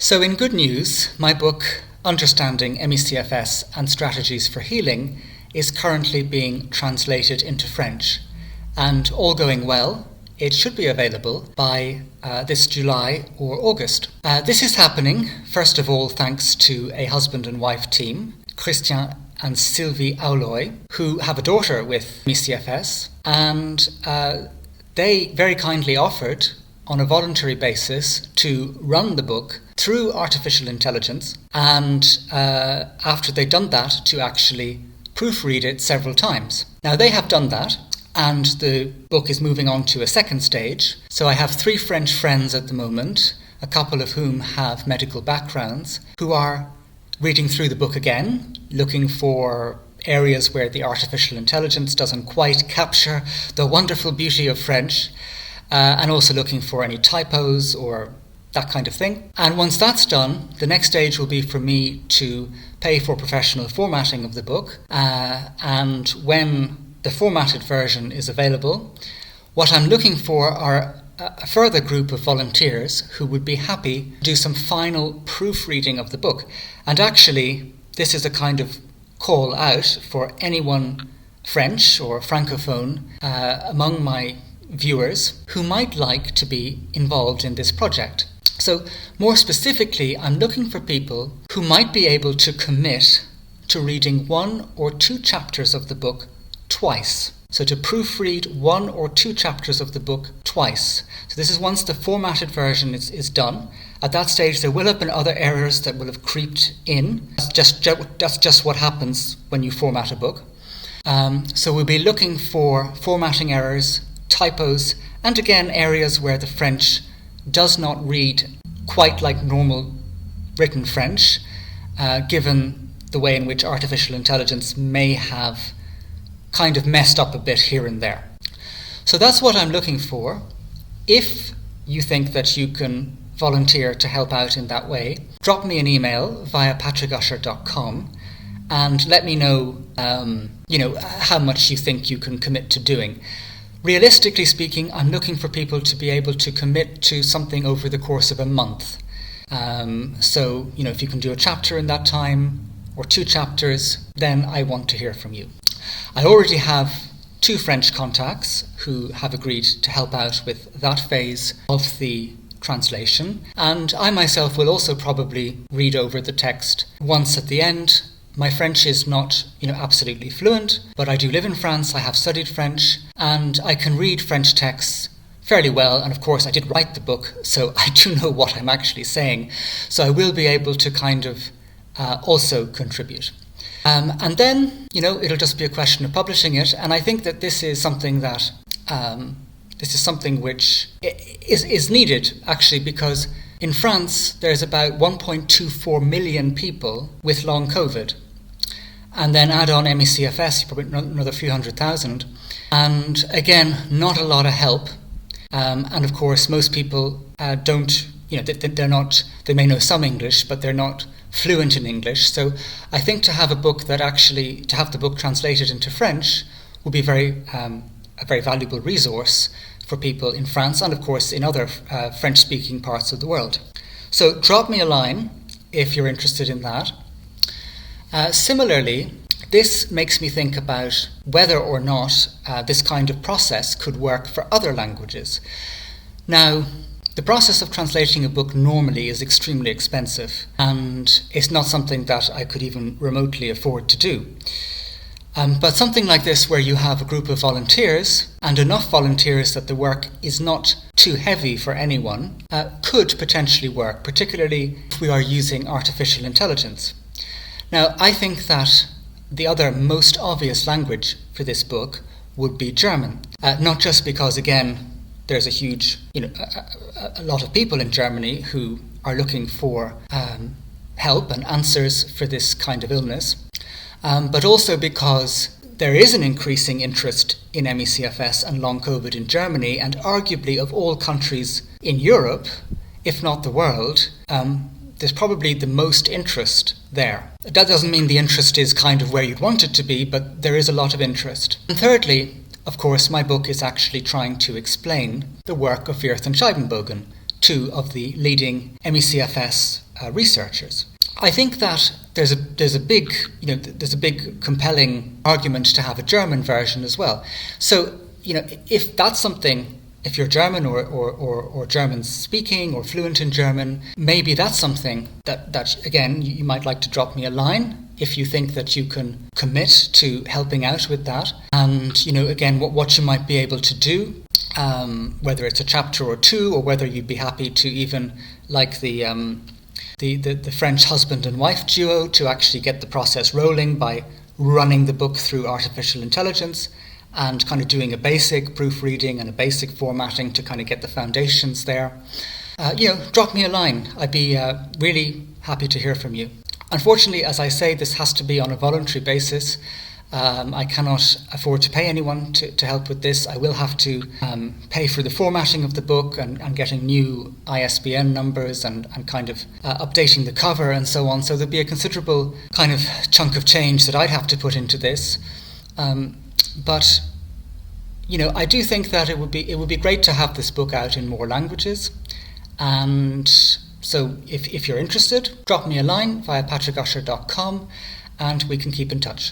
So in good news, my book, Understanding ME-CFS and Strategies for Healing, is currently being translated into French. And all going well, it should be available by this July or August. This is happening, first of all, thanks to a husband and wife team, Christian and Sylvie Auloy, who have a daughter with ME-CFS, and they very kindly offered, on a voluntary basis, to run the book through artificial intelligence, and after they've done that, to actually proofread it several times. Now, they have done that, and the book is moving on to a second stage. So I have 3 French friends at the moment, a couple of whom have medical backgrounds, who are reading through the book again, looking for areas where the artificial intelligence doesn't quite capture the wonderful beauty of French, and also looking for any typos or that kind of thing. And once that's done, the next stage will be for me to pay for professional formatting of the book, and when the formatted version is available, what I'm looking for are a further group of volunteers who would be happy to do some final proofreading of the book. And actually, this is a kind of call out for anyone French or Francophone among my viewers who might like to be involved in this project. So more specifically, I'm looking for people who might be able to commit to reading 1 or 2 chapters of the book twice. So to proofread 1 or 2 chapters of the book twice. So this is once the formatted version is done. At that stage, there will have been other errors that will have creeped in. That's just what happens when you format a book. So we'll be looking for formatting errors, typos, and again, areas where the French does not read quite like normal written French, given the way in which artificial intelligence may have kind of messed up a bit here and there. So that's what I'm looking for. If you think that you can volunteer to help out in that way, drop me an email via patrickusher.com and let me know, how much you think you can commit to doing. Realistically speaking, I'm looking for people to be able to commit to something over the course of a month. So, if you can do a chapter in that time or 2 chapters, then I want to hear from you. I already have 2 French contacts who have agreed to help out with that phase of the translation, and I myself will also probably read over the text once at the end. My French is not, absolutely fluent, but I do live in France, I have studied French, and I can read French texts fairly well, and of course I did write the book, so I do know what I'm actually saying, so I will be able to kind of also contribute. And then, it'll just be a question of publishing it, and I think that this is something that, which is needed, actually, because in France there's about 1.24 million people with long COVID, and then add on ME-CFS, probably another few 100,000, and again, not a lot of help, and of course most people don't, they may know some English, but they're not fluent in English. So I think to have the book translated into French would be a very valuable resource for people in France and of course in other French-speaking parts of the world. So drop me a line if you're interested in that. Similarly, this makes me think about whether or not this kind of process could work for other languages. Now, the process of translating a book normally is extremely expensive, and it's not something that I could even remotely afford to do. But something like this, where you have a group of volunteers, and enough volunteers that the work is not too heavy for anyone, could potentially work, particularly if we are using artificial intelligence. Now, I think that the other most obvious language for this book would be German, not just because, again, there's a huge, a lot of people in Germany who are looking for help and answers for this kind of illness, but also because there is an increasing interest in ME-CFS and long COVID in Germany, and arguably of all countries in Europe, if not the world, there's probably the most interest there. That doesn't mean the interest is kind of where you'd want it to be, but there is a lot of interest. And thirdly, of course, my book is actually trying to explain the work of Wirth and Scheibenbogen, 2 of the leading ME-CFS researchers. I think that there's a big compelling argument to have a German version as well. So if that's something, if you're German or German speaking or fluent in German, maybe that's something that again you might like to drop me a line if you think that you can commit to helping out with that. And again, what you might be able to do, whether it's a chapter or two, or whether you'd be happy to even, like the French husband and wife duo, to actually get the process rolling by running the book through artificial intelligence and kind of doing a basic proofreading and a basic formatting to kind of get the foundations there. Drop me a line. I'd be really happy to hear from you. Unfortunately, as I say, this has to be on a voluntary basis. I cannot afford to pay anyone to help with this. I will have to pay for the formatting of the book and getting new ISBN numbers and kind of updating the cover and so on. So there'd be a considerable kind of chunk of change that I'd have to put into this. But I do think that it would be great to have this book out in more languages. And so if you're interested, drop me a line via patrickusher.com and we can keep in touch.